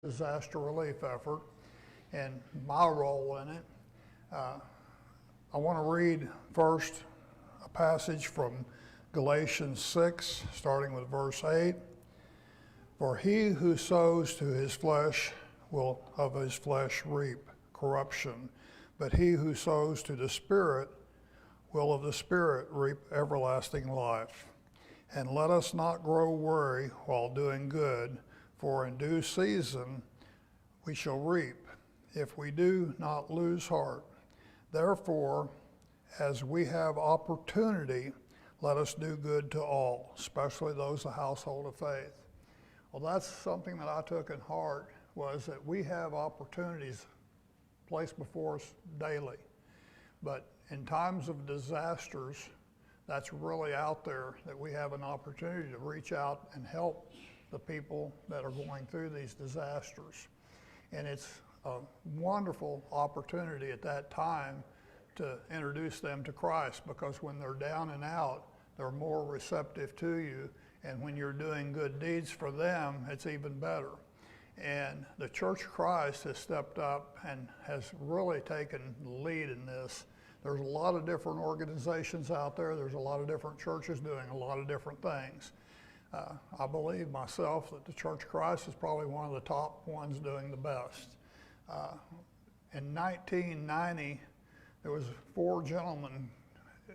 disaster relief effort and my role in it. I want to read first a passage from Galatians 6, starting with verse 8. For he who sows to his flesh will of his flesh reap corruption, but he who sows to the Spirit will of the Spirit reap everlasting life. And let us not grow weary while doing good, for in due season we shall reap, if we do not lose heart. Therefore, as we have opportunity, let us do good to all, especially those of the household of faith. Well, that's something that I took in heart, was that we have opportunities placed before us daily. But in times of disasters, that's really out there, that we have an opportunity to reach out and help the people that are going through these disasters. And it's a wonderful opportunity at that time to introduce them to Christ, because when they're down and out, they're more receptive to you. And when you're doing good deeds for them, it's even better. And the Church of Christ has stepped up and has really taken the lead in this. There's a lot of different organizations out there. There's a lot of different churches doing a lot of different things. I believe myself that the Church of Christ is probably one of the top ones doing the best. In 1990, there was 4 gentlemen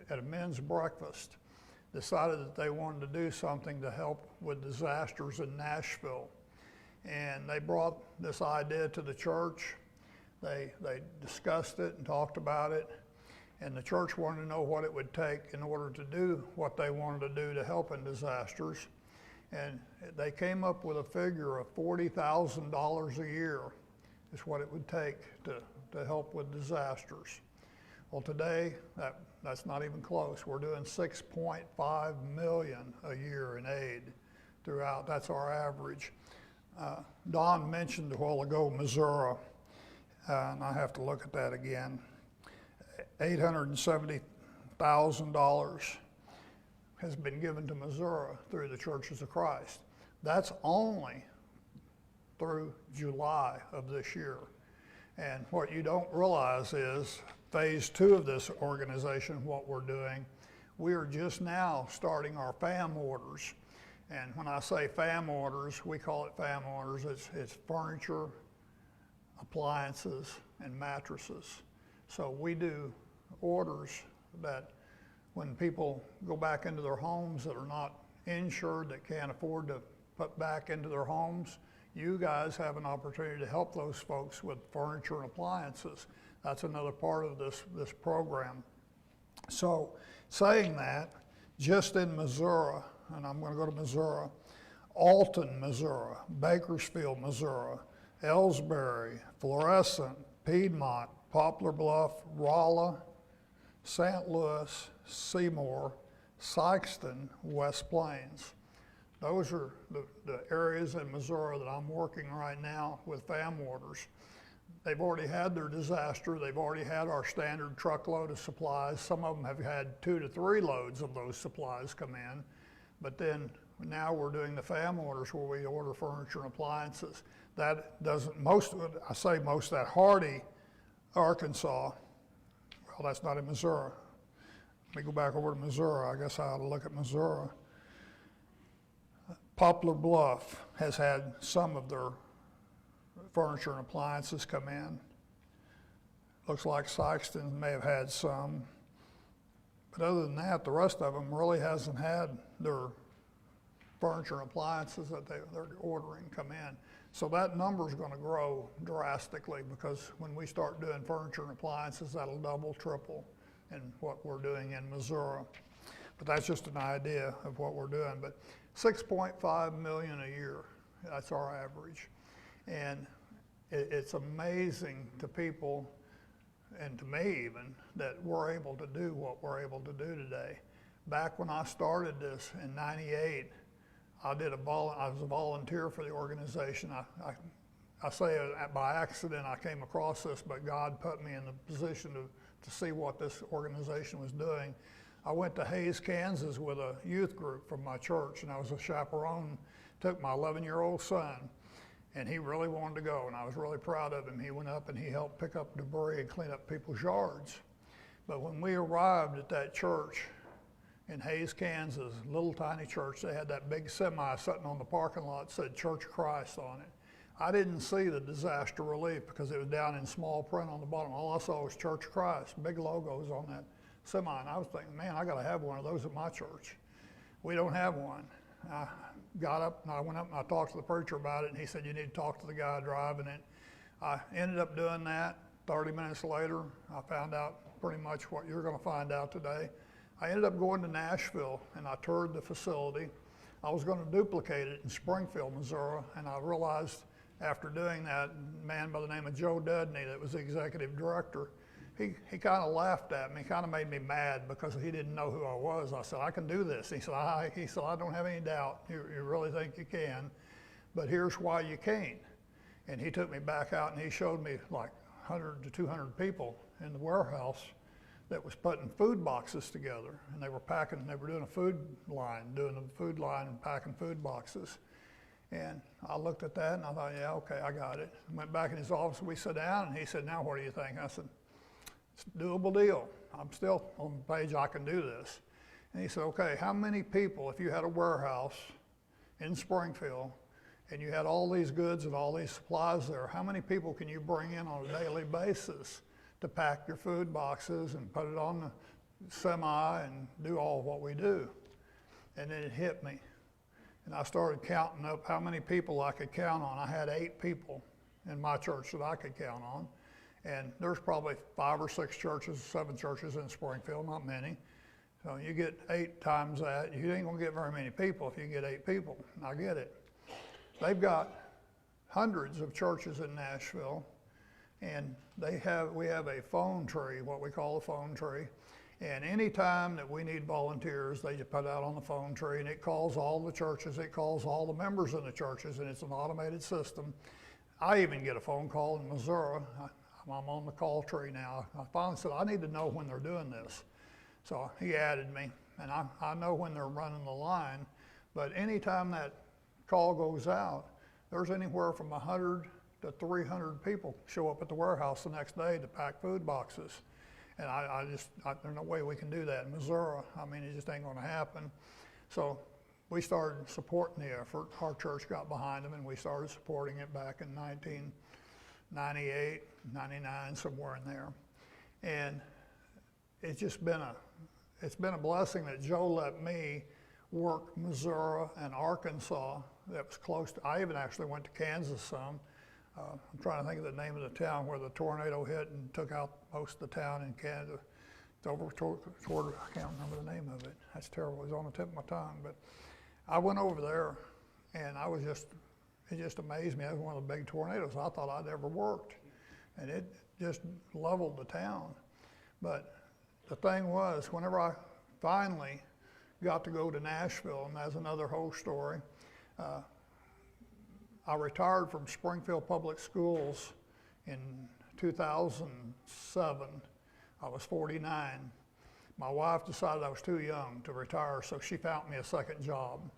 at a men's breakfast decided that they wanted to do something to help with disasters in Nashville. And they brought this idea to the church. They discussed it and talked about it. And the church wanted to know what it would take in order to do what they wanted to do to help in disasters. And they came up with a figure of $40,000 a year is what it would take to help with disasters. Well, today, that's not even close. We're doing $6.5 million a year in aid throughout. That's our average. Don mentioned a while ago Missouri, and I have to look at that again. $870,000 has been given to Missouri through the Churches of Christ. That's only through July of this year. And what you don't realize is phase 2 of this organization, what we're doing, we are just now starting our FAM orders. And when I say FAM orders, we call it FAM orders. It's furniture, appliances, and mattresses. So we do orders that when people go back into their homes that are not insured, that can't afford to put back into their homes, you guys have an opportunity to help those folks with furniture and appliances. That's another part of this program. So saying that, just in Missouri, and I'm going to go to Missouri, Alton, Missouri, Bakersfield, Missouri, Ellsbury, Florissant, Piedmont, Poplar Bluff, Rolla, St. Louis, Seymour, Sikeston, West Plains. Those are the areas in Missouri that I'm working right now with FAM orders. They've already had their disaster. They've already had our standard truckload of supplies. Some of them have had 2 to 3 loads of those supplies come in. But then now we're doing the FAM orders where we order furniture and appliances. That doesn't, most of it, I say most of that, Hardy, Arkansas, well, that's not in Missouri. Let me go back over to Missouri. I guess I ought to look at Missouri. Poplar Bluff has had some of their furniture and appliances come in. Looks like Sikeston may have had some. But other than that, the rest of them really hasn't had their furniture and appliances that they're ordering come in. So that number is going to grow drastically, because when we start doing furniture and appliances, that'll double, triple in what we're doing in Missouri. But that's just an idea of what we're doing. But 6.5 million a year, that's our average. And it's amazing to people, and to me even, that we're able to do what we're able to do today. Back when I started this in '98, I was a volunteer for the organization. I say by accident I came across this, but God put me in the position to see what this organization was doing. I went to Hays, Kansas with a youth group from my church, and I was a chaperone, took my 11-year-old son, And he really wanted to go, and I was really proud of him. He went up and he helped pick up debris and clean up people's yards. But when we arrived at that church in Hays, Kansas, little tiny church, they had that big semi sitting on the parking lot that said Church of Christ on it. I didn't see the disaster relief because it was down in small print on the bottom. All I saw was Church of Christ, big logos on that semi. And I was thinking, man, I got to have one of those at my church. We don't have one. I got up and I went up and I talked to the preacher about it, and he said, you need to talk to the guy driving it. I ended up doing that. 30 minutes later, I found out pretty much what you're going to find out today. I ended up going to Nashville and I toured the facility. I was going to duplicate it in Springfield, Missouri, and I realized after doing that, a man by the name of Joe Dudney, that was the executive director, he kind of laughed at me, kind of made me mad because he didn't know who I was. I said, I can do this. He said, I don't have any doubt. You really think you can, but here's why you can't. And he took me back out and he showed me like 100 to 200 people in the warehouse that was putting food boxes together, and they were doing a food line and packing food boxes. And I looked at that and I thought, yeah, okay, I got it. I went back in his office, we sat down, and he said, now what do you think? I said, it's a doable deal. I'm still on the page, I can do this. And he said, okay, how many people, if you had a warehouse in Springfield and you had all these goods and all these supplies there, how many people can you bring in on a daily basis to pack your food boxes and put it on the semi and do all of what we do? And then it hit me. And I started counting up how many people I could count on. I had 8 people in my church that I could count on. And there's probably 5 or 6 churches, 7 churches in Springfield, not many. So you get 8 times that, you ain't gonna get very many people if you get 8 people. I get it. They've got hundreds of churches in Nashville, and we have a phone tree, what we call a phone tree. And any time that we need volunteers, they just put out on the phone tree, and it calls all the churches, it calls all the members in the churches, and it's an automated system. I even get a phone call in Missouri. I'm on the call tree now. I finally said, I need to know when they're doing this. So he added me, and I know when they're running the line, but anytime that call goes out, there's anywhere from 100 to 300 people show up at the warehouse the next day to pack food boxes. And there's no way we can do that in Missouri. I mean, it just ain't gonna happen. So we started supporting the effort. Our church got behind them, and we started supporting it back in 1998, 99, somewhere in there. And it's just been a blessing that Joe let me work Missouri and Arkansas. That was close to, I even actually went to Kansas some. I'm trying to think of the name of the town where the tornado hit and took out most of the town in Kansas. It's over toward, I can't remember the name of it. That's terrible, it was on the tip of my tongue. But I went over there, and it just amazed me. That was one of the big tornadoes I thought I'd ever worked. And it just leveled the town. But the thing was, whenever I finally got to go to Nashville, and that's another whole story, I retired from Springfield Public Schools in 2007. I was 49. My wife decided I was too young to retire, so she found me a second job.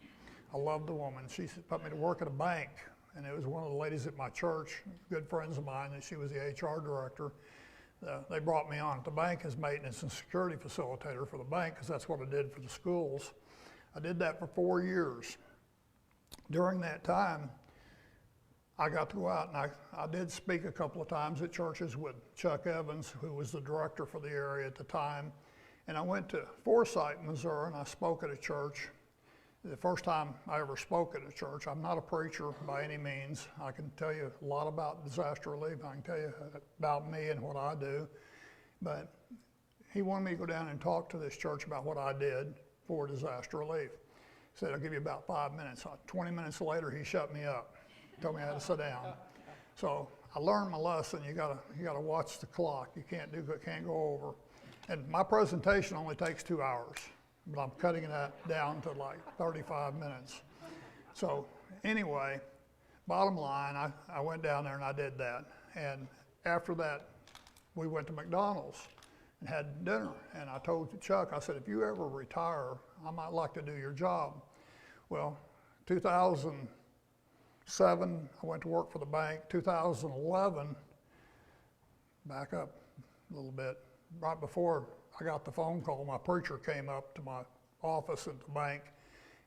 I loved the woman. She put me to work at a bank, and it was one of the ladies at my church, good friends of mine, and she was the HR director. They brought me on at the bank as maintenance and security facilitator for the bank, because that's what I did for the schools. I did that for 4 years. During that time, I got to go out, and I did speak a couple of times at churches with Chuck Evans, who was the director for the area at the time. And I went to Forsyth, Missouri, and I spoke at a church. The first time I ever spoke at a church. I'm not a preacher by any means. I can tell you a lot about disaster relief. I can tell you about me and what I do. But he wanted me to go down and talk to this church about what I did for disaster relief. He said, I'll give you about 5 minutes. 20 minutes later, he shut me up. Told me I had to sit down. So I learned my lesson. You gotta watch the clock. You can't go over. And my presentation only takes 2 hours, but I'm cutting that down to like 35 minutes. So anyway, bottom line, I went down there and I did that. And after that, we went to McDonald's and had dinner. And I told Chuck, I said, if you ever retire, I might like to do your job. Well, 2000. I went to work for the bank. 2011, back up a little bit, right before I got the phone call, my preacher came up to my office at the bank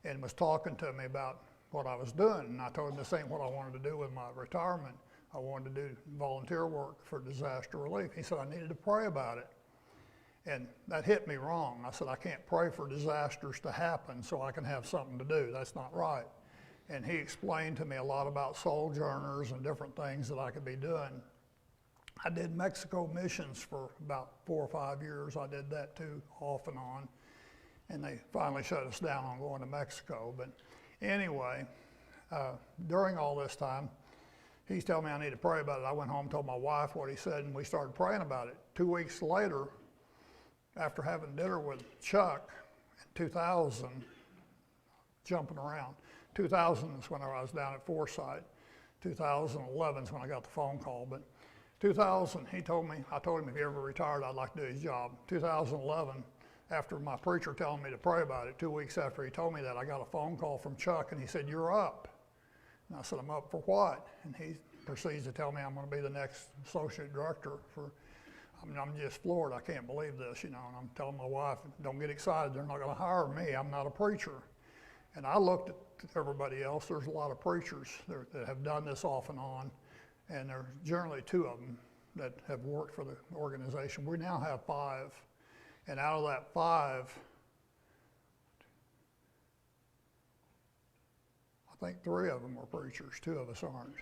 and was talking to me about what I was doing. And I told him this ain't what I wanted to do with my retirement. I wanted to do volunteer work for disaster relief. He said I needed to pray about it. And that hit me wrong. I said, I can't pray for disasters to happen so I can have something to do. That's not right. And he explained to me a lot about sojourners and different things that I could be doing. I did Mexico missions for about 4 or 5 years. I did that too, off and on. And they finally shut us down on going to Mexico. But anyway, during all this time, he's telling me I need to pray about it. I went home, told my wife what he said, and we started praying about it. 2 weeks later, after having dinner with Chuck in 2000, jumping around, 2000 is when I was down at Forsyth. 2011 is when I got the phone call. But 2000, I told him if he ever retired, I'd like to do his job. 2011, after my preacher telling me to pray about it, 2 weeks after he told me that, I got a phone call from Chuck, and he said, "You're up." And I said, "I'm up for what?" And he proceeds to tell me I'm going to be the next associate director for, I'm just floored. I can't believe this, And I'm telling my wife, don't get excited. They're not going to hire me. I'm not a preacher. And I looked at everybody else. There's a lot of preachers that have done this off and on. And there's generally 2 of them that have worked for the organization. We now have 5. And out of that 5, I think 3 of them are preachers. 2 of us aren't.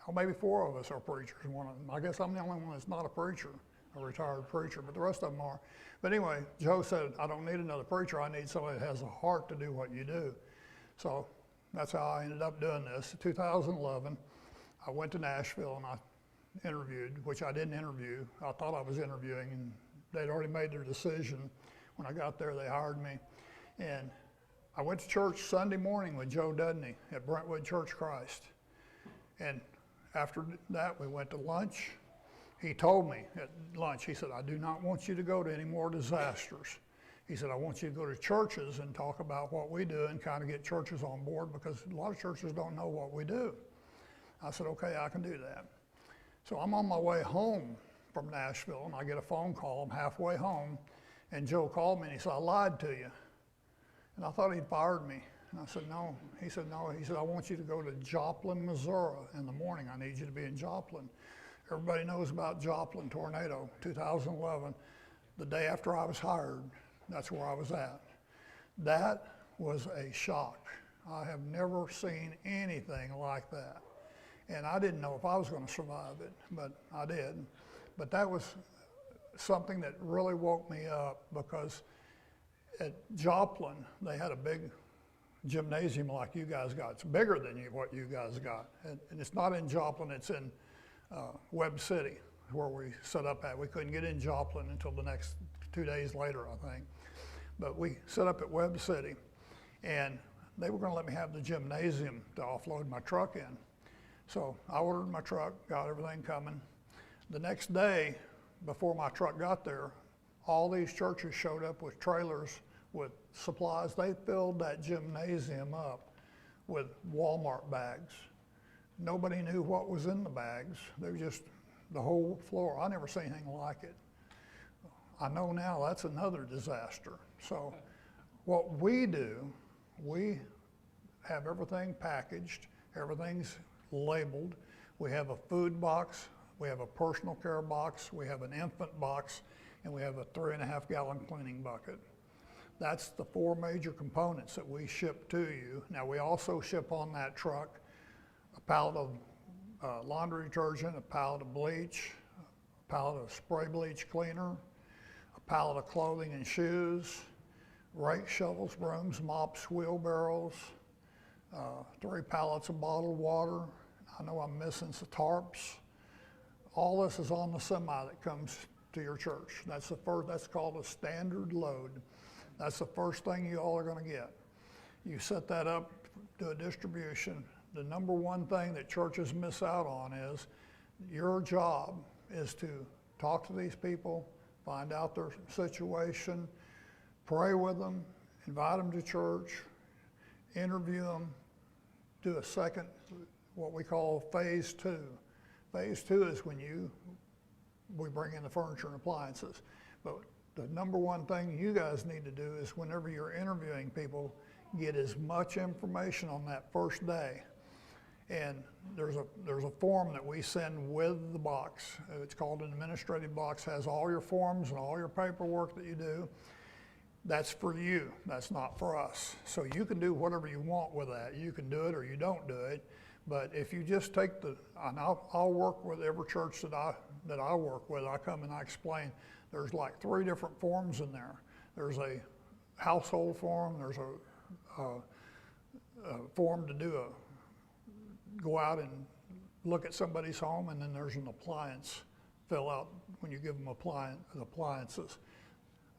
Or maybe 4 of us are preachers. One of them, I guess I'm the only one that's not a preacher, a retired preacher, but the rest of them are. But anyway, Joe said, I don't need another preacher. I need somebody that has a heart to do what you do. So that's how I ended up doing this. In 2011, I went to Nashville and I interviewed, which I didn't interview. I thought I was interviewing, and they'd already made their decision. When I got there, they hired me. And I went to church Sunday morning with Joe Dudney at Brentwood Church Christ. And after that, we went to lunch. He told me at lunch, he said, I do not want you to go to any more disasters. He said, I want you to go to churches and talk about what we do and kind of get churches on board, because a lot of churches don't know what we do. I said, okay, I can do that. So I'm on my way home from Nashville, and I get a phone call. I'm halfway home, and Joe called me, and he said, I lied to you. And I thought he'd fired me. And I said, no. He said, no. He said, I want you to go to Joplin, Missouri in the morning. I need you to be in Joplin. Everybody knows about Joplin tornado, 2011. The day after I was hired, that's where I was at. That was a shock. I have never seen anything like that. And I didn't know if I was going to survive it, but I did. But that was something that really woke me up, because at Joplin, they had a big gymnasium like you guys got. It's bigger than what you guys got. And it's not in Joplin, it's in Webb City, where we set up at. We couldn't get in Joplin until the next 2 days later, I think. But we set up at Webb City, and they were going to let me have the gymnasium to offload my truck in. So I ordered my truck, got everything coming. The next day, before my truck got there, all these churches showed up with trailers with supplies. They filled that gymnasium up with Walmart bags. Nobody knew what was in the bags. They were just the whole floor. I never seen anything like it. I know now that's another disaster. So what we do, we have everything packaged, everything's labeled. We have a food box, we have a personal care box, we have an infant box, and we have a 3.5 gallon cleaning bucket. That's the 4 major components that we ship to you. Now, we also ship on that truck a pallet of laundry detergent, a pallet of bleach, a pallet of spray bleach cleaner, a pallet of clothing and shoes, rake, shovels, brooms, mops, wheelbarrows, 3 pallets of bottled water. I know I'm missing some tarps. All this is on the semi that comes to your church. That's called a standard load. That's the first thing you all are going to get. You set that up, do a distribution. The number one thing that churches miss out on is your job is to talk to these people, find out their situation, pray with them, invite them to church, interview them, do a second what we call phase two. Phase two is when we bring in the furniture and appliances. But the number one thing you guys need to do is whenever you're interviewing people, get as much information on that first day. And there's a form that we send with the box. It's called an administrative box, has all your forms and all your paperwork that you do. That's for you, that's not for us. So you can do whatever you want with that. You can do it or you don't do it. But if you just take and I'll work with every church that I work with, I come and I explain, there's like 3 different forms in there. There's a household form, there's a form to go out and look at somebody's home, and then there's an appliance fill out when you give them appliances.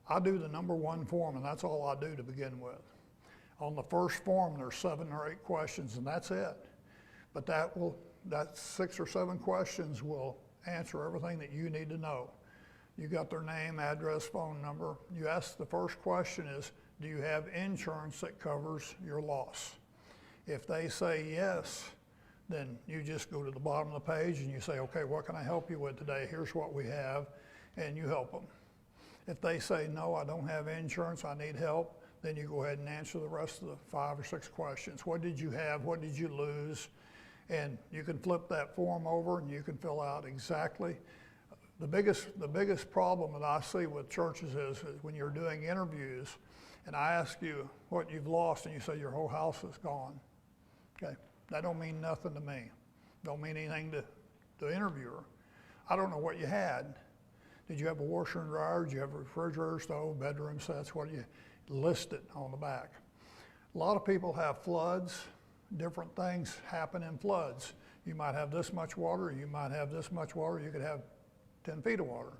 I do the number 1 form, and that's all I do to begin with. On the first form, there's 7 or 8 questions, and that's it. But that 6 or 7 questions will answer everything that you need to know. You got their name, address, phone number. You ask the first question is, do you have insurance that covers your loss? If they say yes, then you just go to the bottom of the page and you say, okay, what can I help you with today? Here's what we have, and you help them. If they say, no, I don't have insurance, I need help, then you go ahead and answer the rest of the 5 or 6 questions. What did you have? What did you lose? And you can flip that form over and you can fill out exactly. The biggest problem that I see with churches is when you're doing interviews and I ask you what you've lost and you say your whole house is gone. Okay, that don't mean nothing to me. Don't mean anything to the interviewer. I don't know what you had. Did you have a washer and dryer? Did you have a refrigerator, stove, bedroom sets? What do you list it on the back? A lot of people have floods. Different things happen in floods. You might have this much water, you might have this much water, you could have 10 feet of water.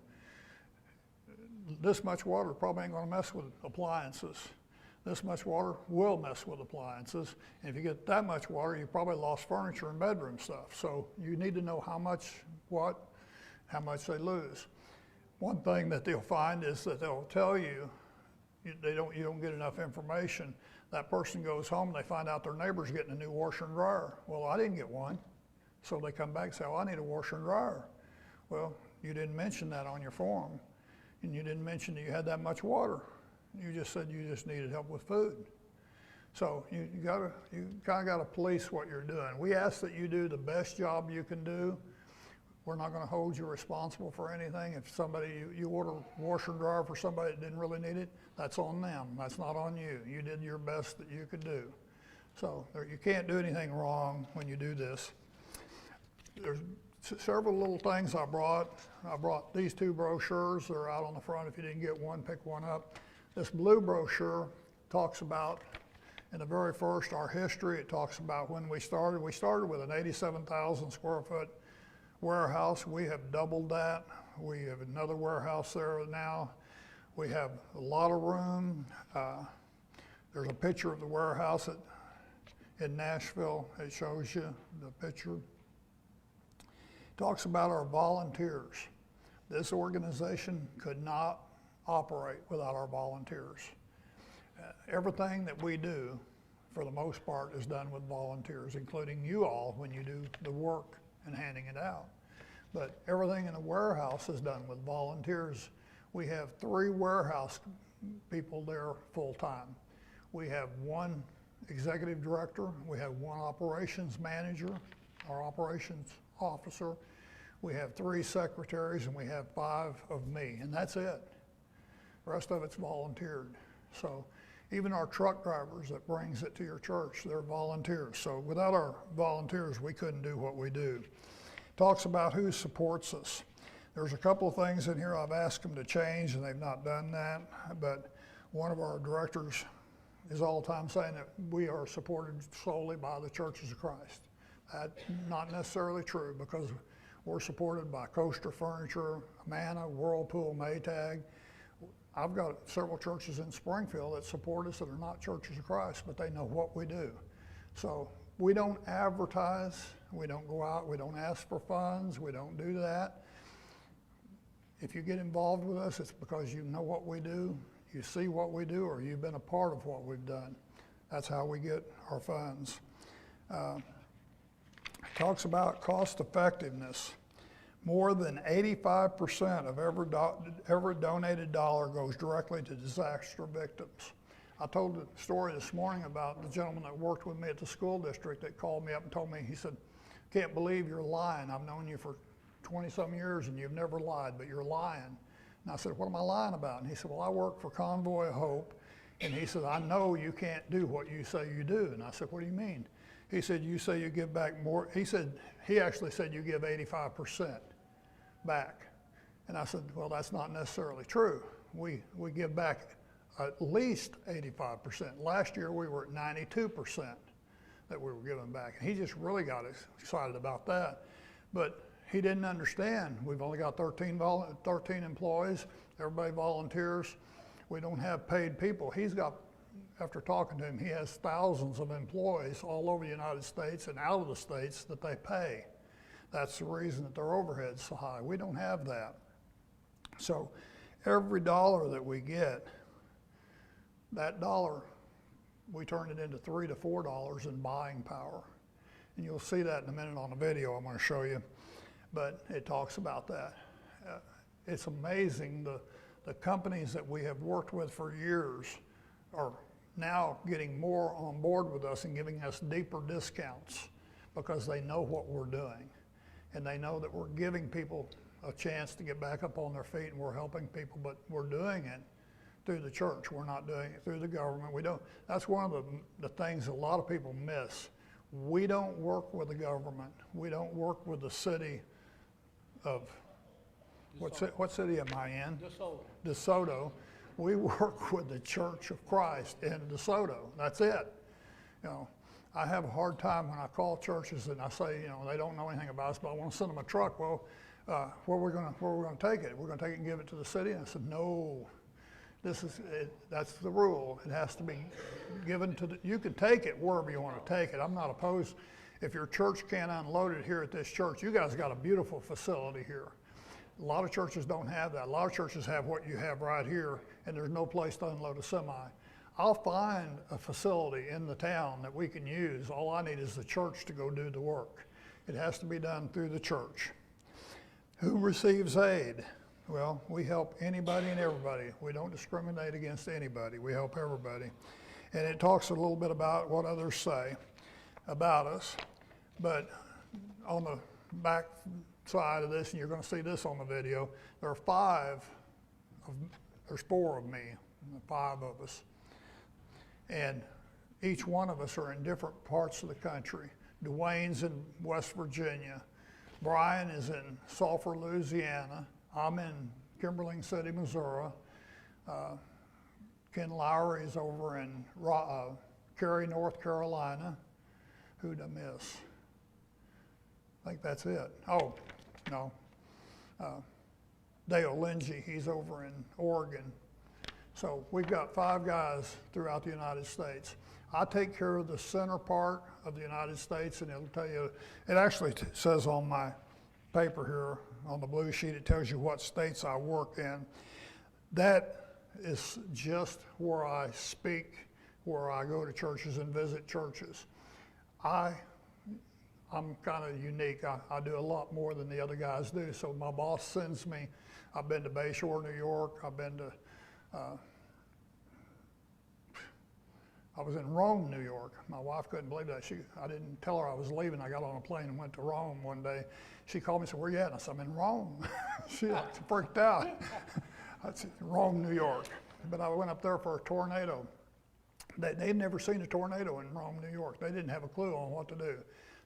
This much water probably ain't gonna mess with appliances. This much water will mess with appliances. And if you get that much water, you probably lost furniture and bedroom stuff. So you need to know how much they lose. One thing that they'll find is that they'll tell you, you don't get enough information. That person goes home, they find out their neighbor's getting a new washer and dryer. Well, I didn't get one. So they come back and say, oh, I need a washer and dryer. Well, you didn't mention that on your form. And you didn't mention that you had that much water. You just said you just needed help with food. So you kind of got to police what you're doing. We ask that you do the best job you can do. We're not going to hold you responsible for anything. If you order a washer and dryer for somebody that didn't really need it, that's on them. That's not on you. You did your best that you could do. So you can't do anything wrong when you do this. There's several little things I brought. I brought these 2 brochures. They're out on the front. If you didn't get one, pick one up. This blue brochure talks about, in the very first, our history. It talks about when we started. We started with an 87,000 square foot warehouse. We have doubled that. We have another warehouse there now. We have a lot of room. There's a picture of the warehouse in Nashville. It shows you the picture. Talks about our volunteers. This organization could not operate without our volunteers. Everything that we do, for the most part, is done with volunteers, including you all when you do the work and handing it out. But everything in the warehouse is done with volunteers. We have 3 warehouse people there full-time. We have 1 executive director, we have 1 operations manager, our operations officer, we have 3 secretaries, and we have 5 of me, and that's it. The rest of it's volunteered. So even our truck drivers that brings it to your church, they're volunteers. So without our volunteers, we couldn't do what we do. Talks about who supports us. There's a couple of things in here I've asked them to change, and they've not done that, but one of our directors is all the time saying that we are supported solely by the Churches of Christ. That's not necessarily true, because we're supported by Coaster Furniture, Amana, Whirlpool, Maytag. I've got several churches in Springfield that support us that are not Churches of Christ, but they know what we do. So we don't advertise, we don't go out, we don't ask for funds, we don't do that. If you get involved with us, it's because you know what we do, you see what we do, or you've been a part of what we've done. That's how we get our funds. Talks about cost effectiveness. More than 85% of every donated dollar goes directly to disaster victims. I told the story this morning about the gentleman that worked with me at the school district that called me up and told me, he said, "Can't believe you're lying. I've known you for 20-some years and you've never lied, but you're lying." And I said, "What am I lying about?" And he said, "Well, I work for Convoy of Hope." And he said, "I know you can't do what you say you do." And I said, "What do you mean?" He said, "You say you give back more." He actually said you give 85% back. And I said, "Well, that's not necessarily true. We give back at least 85%. Last year we were at 92% that we were giving back." And he just really got excited about that. But he didn't understand. We've only got 13 employees. Everybody volunteers. We don't have paid people. He's got, after talking to him, he has thousands of employees all over the United States and out of the states that they pay. That's the reason that their overhead's so high. We don't have that. So every dollar that we get, that dollar, we turn it into $3 to $4 in buying power. And you'll see that in a minute on the video I'm going to show you. But it talks about that. It's amazing the companies that we have worked with for years are now getting more on board with us and giving us deeper discounts because they know what we're doing. And they know that we're giving people a chance to get back up on their feet and we're helping people, but we're doing it through the church. We're not doing it through the government. That's one of the things a lot of people miss. We don't work with the government. We don't work with the city of, what city am I in? DeSoto. We work with the Church of Christ in DeSoto. That's it. You know, I have a hard time when I call churches and I say, you know, they don't know anything about us, but I want to send them a truck. Well, where are we going to take it? We're going to take it and give it to the city? And I said, no, that's the rule. It has to be given to you can take it wherever you want to take it. I'm not opposed. If your church can't unload it here at this church, you guys got a beautiful facility here. A lot of churches don't have that. A lot of churches have what you have right here, and there's no place to unload a semi. I'll find a facility in the town that we can use. All I need is the church to go do the work. It has to be done through the church. Who receives aid? Well, we help anybody and everybody. We don't discriminate against anybody. We help everybody. And it talks a little bit about what others say about us. But on the back side of this, and you're going to see this on the video, there's 4 of me, 5 of us. And each one of us are in different parts of the country. Dwayne's in West Virginia. Brian is in Sulphur, Louisiana. I'm in Kimberling City, Missouri. Ken Lowry is over in Cary, North Carolina. Who'd I miss? I think that's it. Oh, no. Dale Lindsay, he's over in Oregon. So we've got 5 guys throughout the United States. I take care of the center part of the United States, and it'll tell you, it actually says on my paper here, on the blue sheet, it tells you what states I work in. That is just where I speak, where I go to churches and visit churches. I'm kind of unique. I do a lot more than the other guys do. So my boss sends me, I've been to Bayshore, New York. I've been to, I was in Rome, New York. My wife couldn't believe that. I didn't tell her I was leaving. I got on a plane and went to Rome one day. She called me and said, "Where you at?" And I said, "I'm in Rome." She freaked out. I said, "Rome, New York." But I went up there for a tornado. They'd never seen a tornado in Rome, New York. They didn't have a clue on what to do.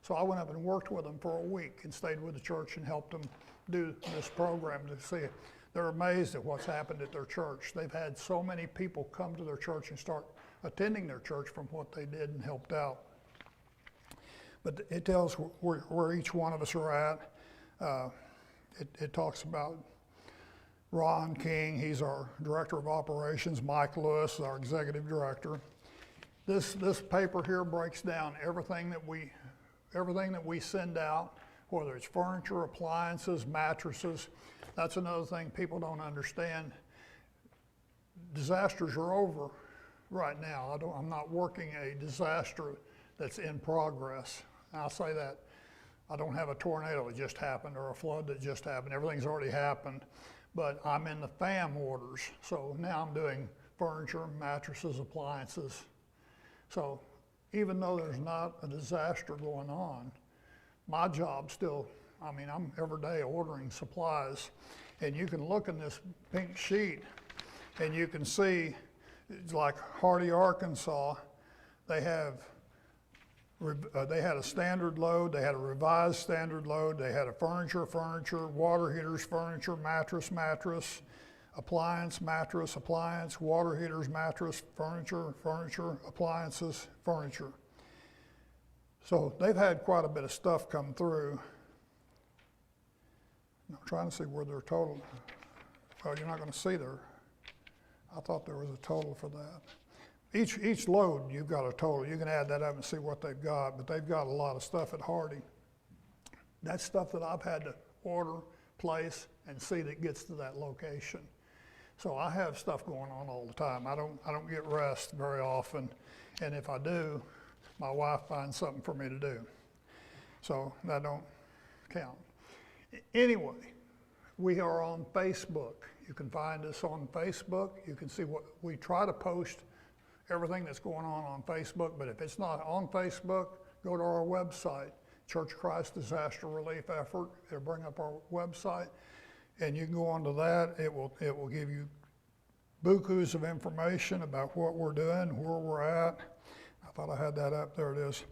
So I went up and worked with them for a week and stayed with the church and helped them do this program to see it. They're amazed at what's happened at their church. They've had so many people come to their church and start attending their church from what they did and helped out. But it tells where each one of us are at. It talks about Ron King, he's our director of operations. Mike Lewis is our executive director. This paper here breaks down everything that we send out, whether it's furniture, appliances, mattresses. That's another thing people don't understand. Disasters are over right now. I'm not working a disaster that's in progress. And I'll say that I don't have a tornado that just happened or a flood that just happened. Everything's already happened. But I'm in the FAM orders. So now I'm doing furniture, mattresses, appliances. So even though there's not a disaster going on, my job still, I mean, I'm every day ordering supplies. And you can look in this pink sheet and you can see, it's like Hardy, Arkansas, they had a standard load, they had a revised standard load, they had a furniture, water heaters, furniture, mattress, appliance, water heaters, mattress, furniture, appliances, furniture. So they've had quite a bit of stuff come through. I'm trying to see where their total, well, you're not going to see there. I thought there was a total for that. Each load, you've got a total. You can add that up and see what they've got, but they've got a lot of stuff at Hardy. That's stuff that I've had to order, place, and see that gets to that location. So I have stuff going on all the time. I don't get rest very often, and if I do, my wife finds something for me to do. So that don't count. Anyway, we are on Facebook. You can find us on Facebook. You can see what we try to post, everything that's going on Facebook, but if it's not on Facebook, go to our website, Church of Christ Disaster Relief Effort. It'll bring up our website, and you can go onto that. It will give you bukus of information about what we're doing, where we're at. I thought I had that up. There it is.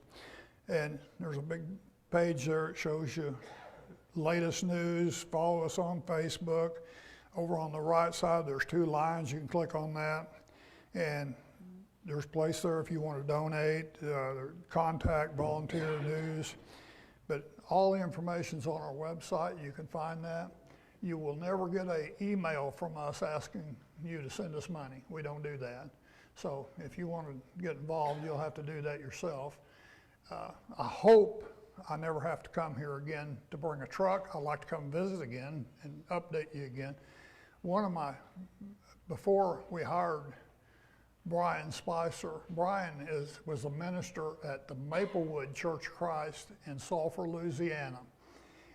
And there's a big page there. It shows you latest news. Follow us on Facebook. Over on the right side, there's 2 lines. You can click on that. And there's a place there if you want to donate, contact, volunteer, news. But all the information's on our website. You can find that. You will never get an email from us asking you to send us money. We don't do that. So if you want to get involved, you'll have to do that yourself. I hope I never have to come here again to bring a truck. I'd like to come visit again and update you again. Before we hired Brian Spicer, Brian was a minister at the Maplewood Church of Christ in Sulphur, Louisiana.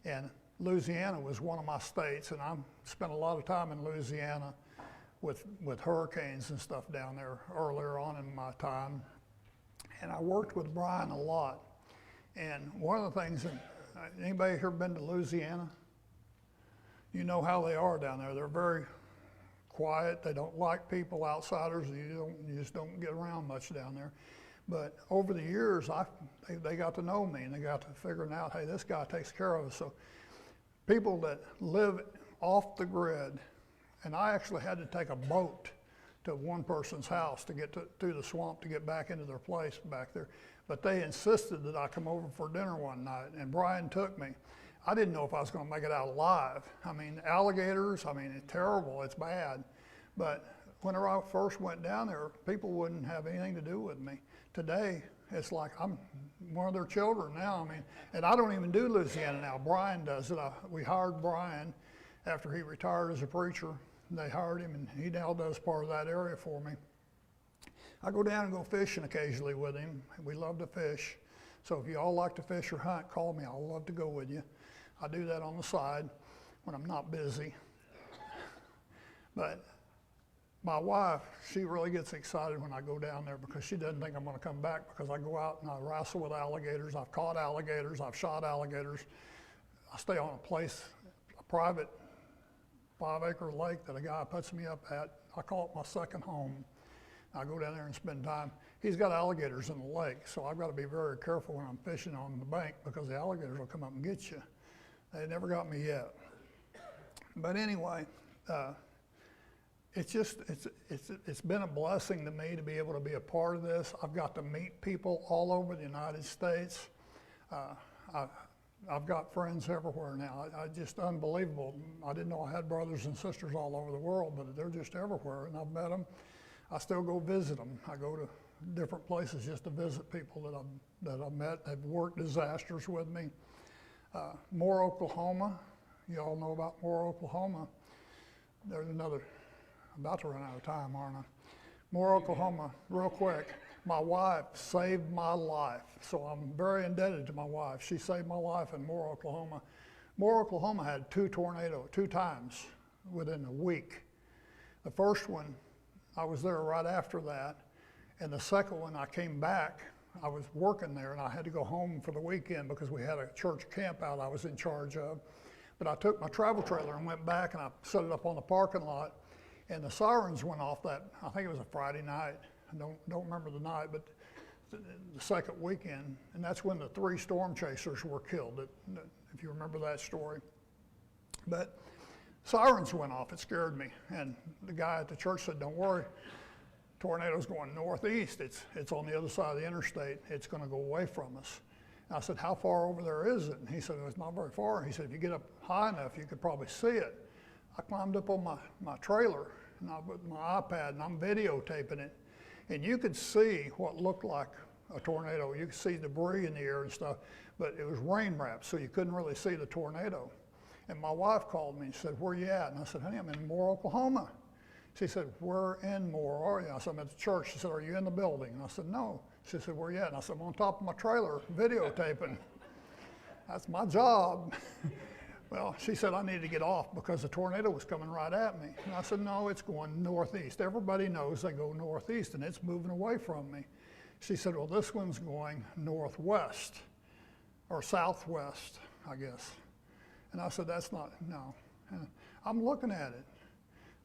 And Louisiana was one of my states, and I spent a lot of time in Louisiana with hurricanes and stuff down there earlier on in my time. And I worked with Brian a lot. And one of the things, anybody here been to Louisiana? You know how they are down there. They're very quiet. They don't like people, outsiders. You just don't get around much down there. But over the years, they got to know me, and they got to figuring out, hey, this guy takes care of us. So people that live off the grid, and I actually had to take a boat to one person's house to get through the swamp to get back into their place back there. But they insisted that I come over for dinner one night, and Brian took me. I didn't know if I was going to make it out alive. I mean, alligators, it's terrible, it's bad. But whenever I first went down there, people wouldn't have anything to do with me. Today, it's like I'm one of their children now. And I don't even do Louisiana now. Brian does it. We hired Brian after he retired as a preacher. They hired him, and he now does part of that area for me. I go down and go fishing occasionally with him. We love to fish. So if you all like to fish or hunt, call me. I'll love to go with you. I do that on the side when I'm not busy. But my wife, she really gets excited when I go down there because she doesn't think I'm going to come back because I go out and I wrestle with alligators. I've caught alligators. I've shot alligators. I stay on a private 5-acre lake that a guy puts me up at. I call it my second home. I go down there and spend time. He's got alligators in the lake, so I've got to be very careful when I'm fishing on the bank because the alligators will come up and get you. They never got me yet. But anyway, it's been a blessing to me to be able to be a part of this. I've got to meet people all over the United States. I've got friends everywhere now. I just unbelievable. I didn't know I had brothers and sisters all over the world, but they're just everywhere, and I've met them. I still go visit them. I go to different places just to visit people that I've met. They've worked disasters with me. Moore, Oklahoma. You all know about Moore, Oklahoma. There's another, I'm about to run out of time, aren't I? Moore, Oklahoma, real quick. My wife saved my life, so I'm very indebted to my wife. She saved my life in Moore, Oklahoma. Moore, Oklahoma had 2 tornadoes, 2 times within a week. The first one, I was there right after that, and the second one, I came back. I was working there, and I had to go home for the weekend because we had a church camp out I was in charge of. But I took my travel trailer and went back, and I set it up on the parking lot, and the sirens went off that, I think it was a Friday night. I don't remember the night, but the second weekend, and that's when the 3 storm chasers were killed, if you remember that story. But sirens went off, it scared me, and the guy at the church said, don't worry, tornado's going northeast, it's on the other side of the interstate, it's gonna go away from us. And I said, how far over there is it? And he said, it's not very far. He said, if you get up high enough, you could probably see it. I climbed up on my trailer, and I put my iPad, and I'm videotaping it. And you could see what looked like a tornado. You could see debris in the air and stuff, but it was rain wrapped, so you couldn't really see the tornado. And my wife called me and said, where you at? And I said, honey, I'm in Moore, Oklahoma. She said, where in Moore are you? I said, I'm at the church. She said, are you in the building? And I said, no. She said, where you at? And I said, I'm on top of my trailer videotaping. That's my job. Well, she said I needed to get off because the tornado was coming right at me. And I said, no, it's going northeast. Everybody knows they go northeast, and it's moving away from me. She said, well, this one's going northwest, or southwest, I guess. And I said, that's not, no. And I'm looking at it,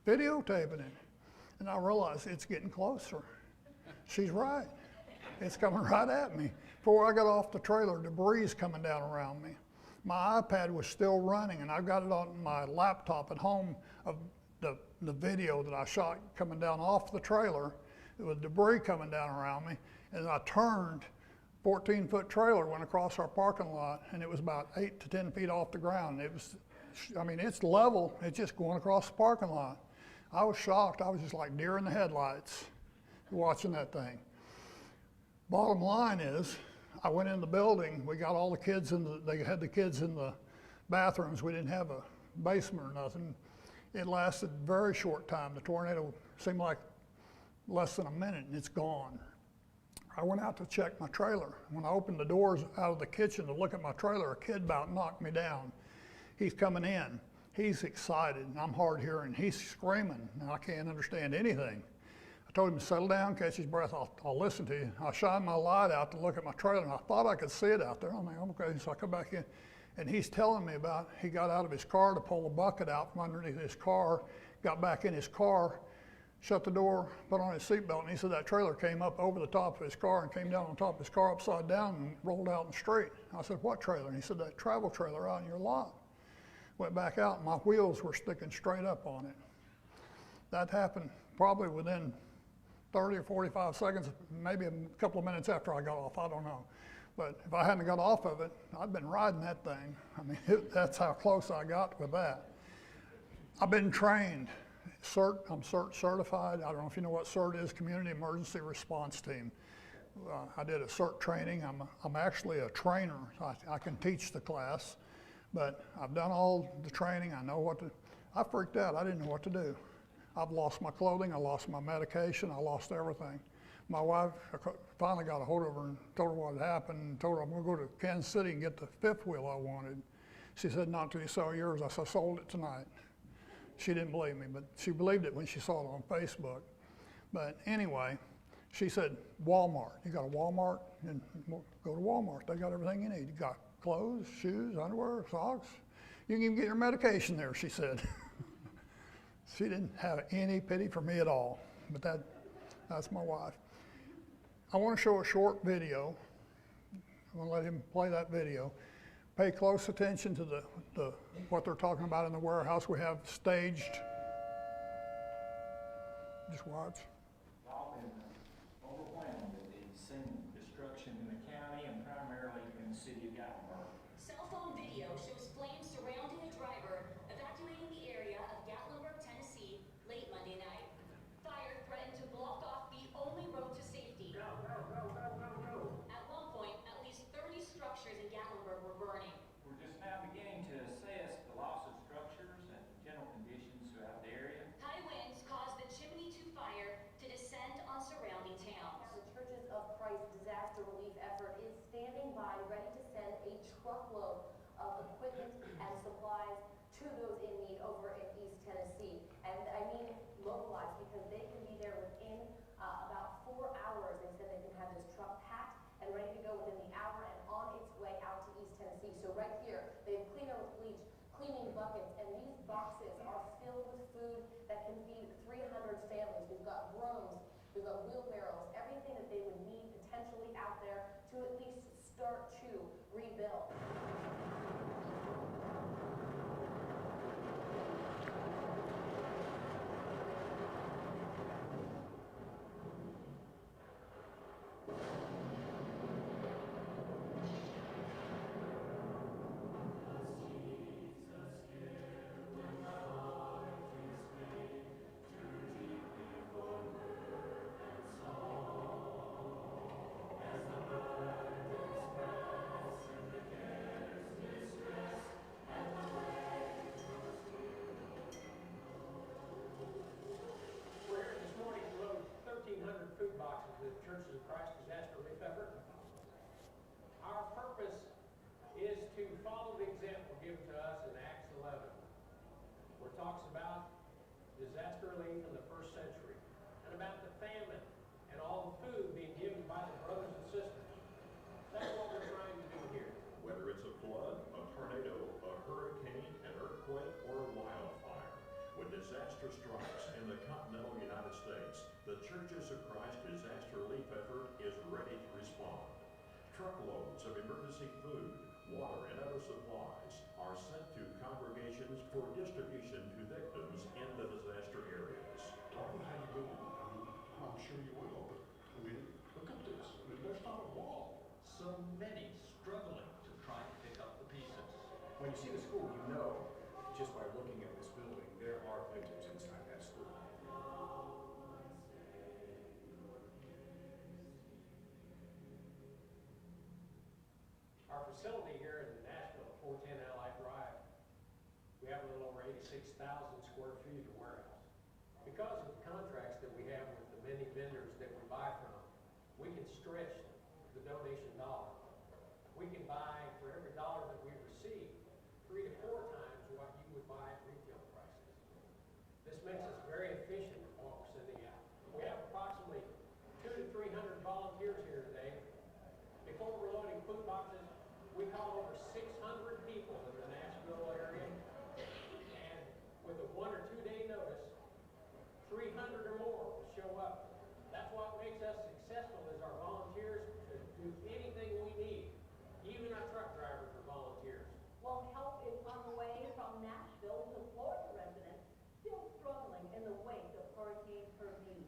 videotaping it, and I realized it's getting closer. She's right. It's coming right at me. Before I got off the trailer, debris is coming down around me. My iPad was still running, and I've got it on my laptop at home of the video that I shot coming down off the trailer with debris coming down around me. And I turned, 14-foot trailer went across our parking lot, and it was about 8 to 10 feet off the ground. It was, I mean, it's level, it's just going across the parking lot. I was shocked. I was just like deer in the headlights watching that thing. Bottom line is, I went in the building, we got all the kids they had the kids in the bathrooms. We didn't have a basement or nothing. It lasted a very short time. The tornado seemed like less than a minute, and it's gone. I went out to check my trailer. When I opened the doors out of the kitchen to look at my trailer, a kid about knocked me down. He's coming in. He's excited, and I'm hard hearing. He's screaming, and I can't understand anything. I told him to settle down, catch his breath, I'll listen to you. I shined my light out to look at my trailer, and I thought I could see it out there. I'm like, okay, so I come back in, and he's telling me about, he got out of his car to pull a bucket out from underneath his car, got back in his car, shut the door, put on his seatbelt, and he said that trailer came up over the top of his car and came down on top of his car upside down and rolled out in the street. I said, what trailer? And he said, that travel trailer out in your lot. Went back out, and my wheels were sticking straight up on it. That happened probably within 30 or 45 seconds, maybe a couple of minutes after I got off, I don't know. But if I hadn't got off of it, I'd been riding that thing. I mean, that's how close I got with that. I've been trained. CERT, I'm CERT certified. I don't know if you know what CERT is, Community Emergency Response Team. I did a CERT training. I'm actually a trainer. I can teach the class, but I've done all the training. I know what to, I freaked out. I didn't know what to do. I've lost my clothing, I lost my medication, I lost everything. My wife finally got a hold of her and told her what had happened, and told her I'm gonna go to Kansas City and get the 5th wheel I wanted. She said, not till you sell yours. I said, I sold it tonight. She didn't believe me, but she believed it when she saw it on Facebook. But anyway, she said, Walmart, you got a Walmart? And go to Walmart, they got everything you need. You got clothes, shoes, underwear, socks. You can even get your medication there, she said. She didn't have any pity for me at all, but that's my wife. I want to show a short video. I'm going to let him play that video. Pay close attention to what they're talking about in the warehouse. We have staged. Just watch. I've been overwhelmed with the scene destruction in the county and primarily in the city of Gatlinburg. Cell phone video shows flames surrounding a driver evacuating the area of Gatlinburg, Tennessee, late Monday night. Fire threatened to block off the only road to safety. Go, go, go, go, go, go. At one point, at least 30 structures in Gatlinburg were burning. We're just now beginning to assess the loss of structures and general conditions throughout the area. High winds caused the chimney to fire, to at least start to rebuild. We're here this morning to load 1,300 food boxes at Churches of Christ Disaster Relief Effort. Our purpose is to follow the example given to us in Acts 11, where it talks about disaster relief in the first century, and about the famine and all the food being given by the brothers and sisters. That's what we're trying to do here. Whether it's a flood, a tornado, a hurricane, an earthquake, or a wildfire, when disaster strikes in the continental United States, the Churches of Christ Disaster Relief Effort is ready to respond. Truckloads of emergency food, water, and other supplies are sent to congregations for distribution to victims in the disaster areas. Tell them how you doing. I'm sure you will, but I mean, look at this. I mean, there's not a wall. So many struggling to try to pick up the pieces. When you see the school, you know, just by looking at this building, there are victims inside that school. Our facility here in Nashville, 410 Allied Drive, we have a little over 86,000 square feet of warehouse. Because of the contracts that we have with the many vendors that we buy from, we can stretch the donation dollar. We can buy, for every dollar that we receive, 3 to 4 times what you would buy at retail prices. This makes us very efficient at what we're sending out. We have approximately 200 to 300 volunteers here today. Before we're loading food boxes, we call over 600 people in the Nashville area, and with a 1 or 2 day notice, 300 or more will show up. That's what makes us successful, is our volunteers to do anything we need. Even our truck drivers are volunteers. Well, help is on the way from Nashville to Florida residents still struggling in the wake of Hurricane Hermine.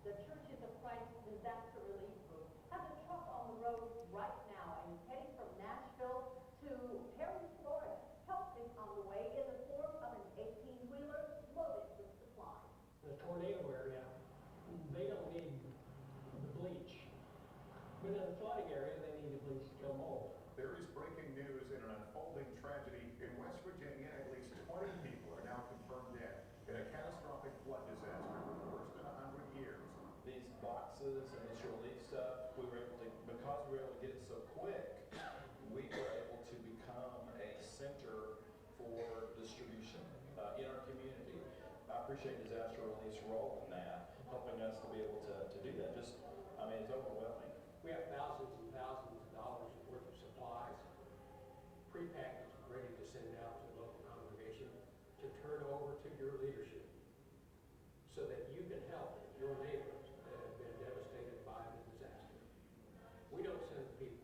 The Churches of Christ Disaster Relief Group has a truck on the road right now and is heading from Nashville to Perry, Florida. Help is on the way in the form of an 18-wheeler loaded with supplies. In the tornado area, they don't need the bleach. But in the flooding area, they need the bleach to kill mold. There is breaking news in an unfolding tragedy in West Virginia. At least 20 people are now confirmed dead in a catastrophic flood disaster, the worst in 100 years. These boxes and this relief stuff, we were able to, because we were able to get it so quick, we were able to become a center for distribution in our community. I appreciate Disaster Relief's role in that, helping us to be able to do that. Just, I mean, it's overwhelming. We have thousands and thousands of dollars worth of supplies, prepackaged, ready to send out to the local congregation to turn over to your leadership so that you can help your neighbors that have been devastated by the disaster. We don't send people.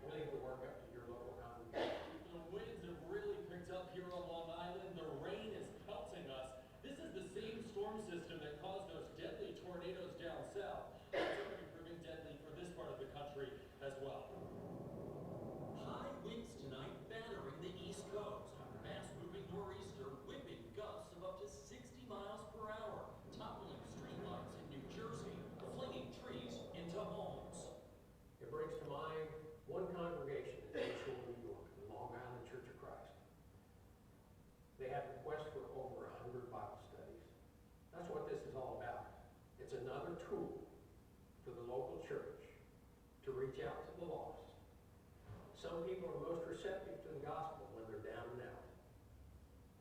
We leave the work up to your local congregation. The winds have really picked up here on Long Island. The rain is pelting us. This is the same storm system that caused those deadly tornadoes down south. It's already proving deadly for this part of the country as well. High winds tonight battering the East Coast. Fast-moving nor'easter whipping gusts of up to 60 miles per hour, toppling streetlights in New Jersey, flinging trees into homes. It brings to mind one congregation in Bayshore, New York, the Long Island Church of Christ. They had requests for over 100 Bible studies. That's what this is all about. It's another tool for the local church to reach out to the lost. Some people are most receptive to the gospel when they're down and out.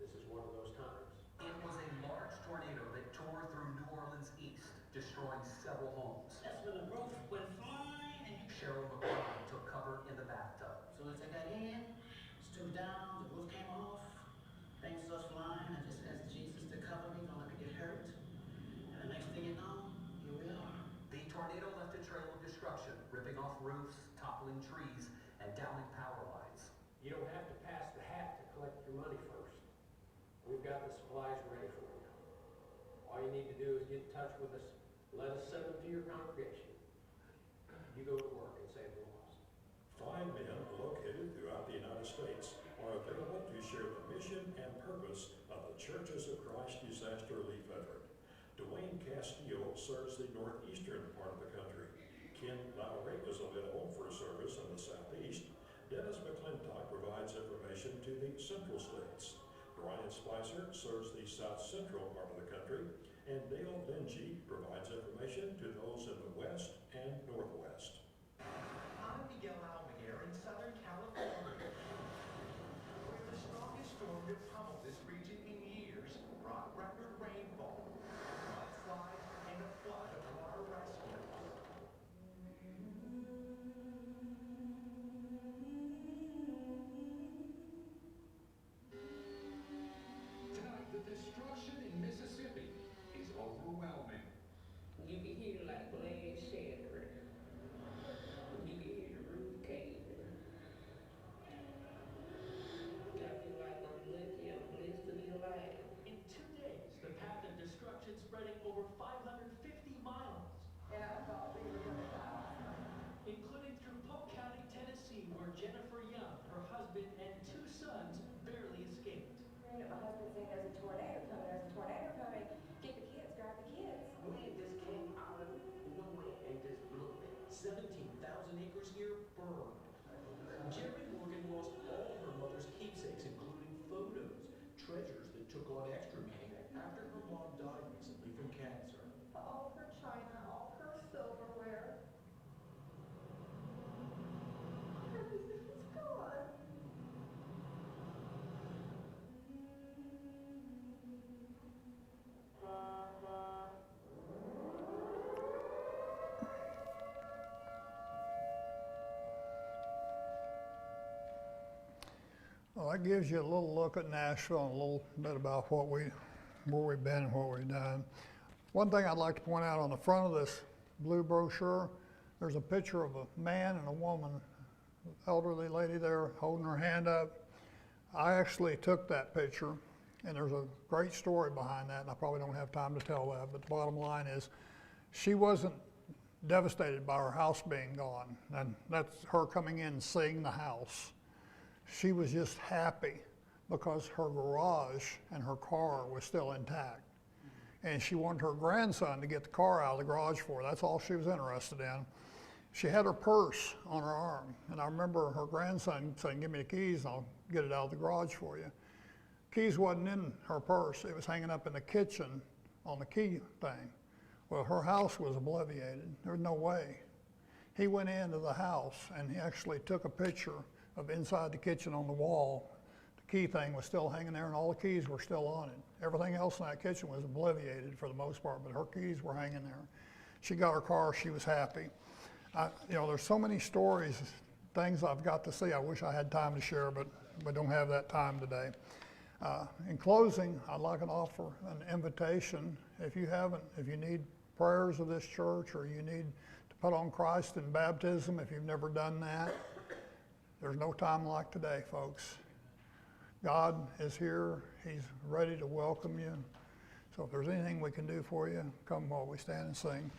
This is one of those times. It was a large tornado that tore through New Orleans East, destroying several homes. That's when the roof went flying and Cheryl McBride took cover in the bathtub. so as I got in, stood down, the roof came off, things started flying. I just asked Jesus to cover me, don't let me get hurt. And the next thing you know, here we are. The tornado left a trail of destruction, ripping off roofs, You don't have to pass the hat to collect your money first. We've got the supplies ready for you. All you need to do is get in touch with us, let us send them to your congregation. You go to work and save the lost. 5 men located throughout the United States are available to share the mission and purpose of the Churches of Christ Disaster Relief Effort. Dwayne Castillo serves the northeastern part of the country. Ken Lowry is available for service in the southeast. Dennis McClintock provides information to the central states. Brian Spicer serves the south central part of the country. And Dale Benji provides information to those in the west and northwest. I'm Miguel Almaguer in Southern California, where the strongest storm to pummel this region in years brought record rainfall, mudslides, and a flood of water rescues. Tonight, the destruction in Mississippi is overwhelming. You can hear like glass shattering. You can hear the roof caving. I feel like I'm lucky, I'm blessed to be alive. In 2 days, the path of destruction spreading over 550 miles, And I thought we were gonna die. including through Polk County, Tennessee, where Jennifer Young, her husband, and 2 sons barely escaped. You know, my husband saying there's a tornado coming. Get the kids, grab the kids. Wind just came out of nowhere and just blew it. 17,000 acres here burned. Jerry Morgan lost all her mother's keepsakes, including photos, treasures that took on extra meaning after her mom died recently from cancer. All her china, all her silverware. Everything's gone. Well, that gives you a little look at Nashville and a little bit about where we've been and what we've done. One thing I'd like to point out on the front of this blue brochure, there's a picture of a man and a woman, elderly lady there holding her hand up. I actually took that picture, and there's a great story behind that, and I probably don't have time to tell that, but the bottom line is she wasn't devastated by her house being gone, and that's her coming in and seeing the house. She was just happy because her garage and her car was still intact. And she wanted her grandson to get the car out of the garage for her. That's all she was interested in. She had her purse on her arm. And I remember her grandson saying, "Give me the keys and I'll get it out of the garage for you." Keys wasn't in her purse. It was hanging up in the kitchen on the key thing. Well, her house was obliterated. There was no way. He went into the house and he actually took a picture of inside the kitchen on the wall. The key thing was still hanging there and all the keys were still on it. Everything else in that kitchen was obliterated for the most part, but her keys were hanging there. She got her car, she was happy. There's so many stories, things I've got to see. I wish I had time to share, but we don't have that time today. In closing, I'd like to offer an invitation. If you need prayers of this church, or you need to put on Christ in baptism, if you've never done that, there's no time like today, folks. God is here. He's ready to welcome you. So if there's anything we can do for you, come while we stand and sing.